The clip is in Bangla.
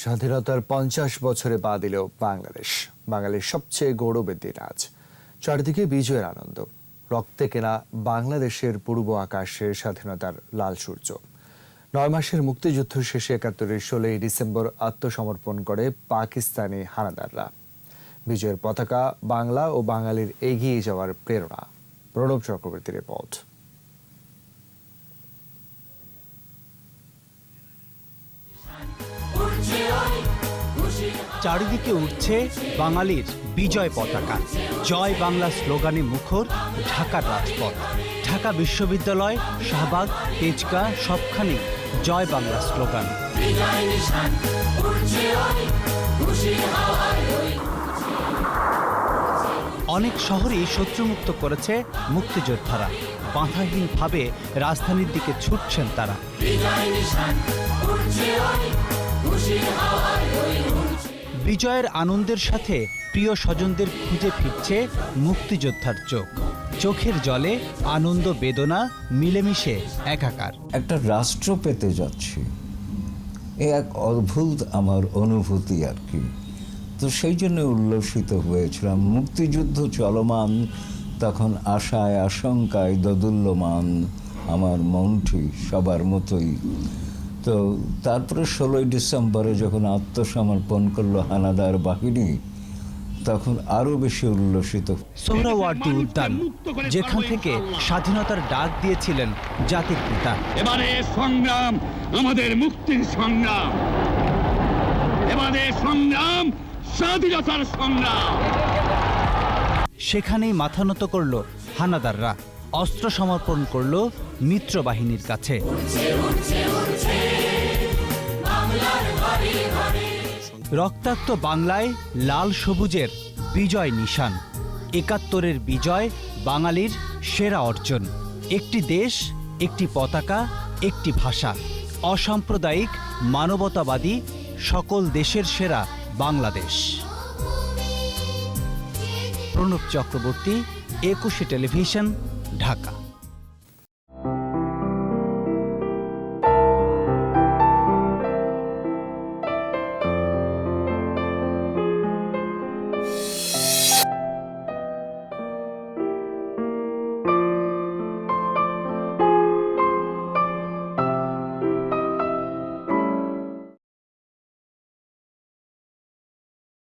স্বাধীনতার 50 বছরে পা দিল বাংলাদেশ। বাঙালির সবচেয়ে গৌরবের দিন আজ। চারদিকে বিজয়ের আনন্দ, রক্তে কেনা বাংলাদেশের পূর্ব আকাশে স্বাধীনতার লাল সূর্য। 9 মাসের মুক্তিযুদ্ধ শেষে ৭১-এর 16 ডিসেম্বর আত্মসমর্পণ করে পাকিস্তানি হানাদাররা। বিজয়ের পতাকা বাংলা ও বাঙালির এগিয়ে যাওয়ার প্রেরণা। প্রণব চক্রবর্তীর রিপোর্ট। চারিদিকে উঠছে বাঙালির বিজয় পতাকা। জয় বাংলা স্লোগানে মুখর ঢাকার রাজপথ। ঢাকা বিশ্ববিদ্যালয়, শাহবাগ, তেজগাঁ সবখানেই জয় বাংলা স্লোগান। অনেক শহরেই শত্রুমুক্ত করেছে মুক্তিযোদ্ধারা। বাধাহীনভাবে রাজধানীর দিকে ছুটছেন তারা। বিজয়ের আনন্দের সাথে প্রিয় স্বজনদের খুঁজে ফিরছে মুক্তিযোদ্ধার চোখ। চোখের জলে আনন্দ বেদনা মিলেমিশে একাকার। একটা রাষ্ট্র পেতে যাচ্ছি, এ এক অদ্ভুত আমার অনুভূতি আর কি। তো সেই জন্য উল্লসিত হয়েছিলাম। মুক্তিযুদ্ধ চলমান, তখন আশায় আশঙ্কায় দোদুল্যমান আমার মনটি সবার মতোই। তো তারপরে 16 ডিসেম্বরে যখন আত্মসমর্পণ করলো হানাদার বাহিনী, তখন আরো বেশি উল্লসিত। সোহরাওয়ার্দী উদ্যান, যেখান থেকে স্বাধীনতার ডাক দিয়েছিলেন জাতির পিতা। এবারে সংগ্রাম আমাদের মুক্তির সংগ্রাম, এবারে সংগ্রাম স্বাধীনতার সংগ্রাম। সেখানেই মাথা নত করল হানাদাররা, অস্ত্র সমর্পণ করল মিত্র বাহিনীর কাছে। রক্তাক্ত বাংলায় লাল সবুজের বিজয় নিশান। ৭১-এর বিজয় বাঙালির সেরা অর্জন। একটি দেশ, একটি পতাকা, একটি ভাষা, অসাম্প্রদায়িক মানবতাবাদী সকল দেশের সেরা বাংলাদেশ। প্রণব চক্রবর্তী, ২১ টেলিভিশন, ঢাকা।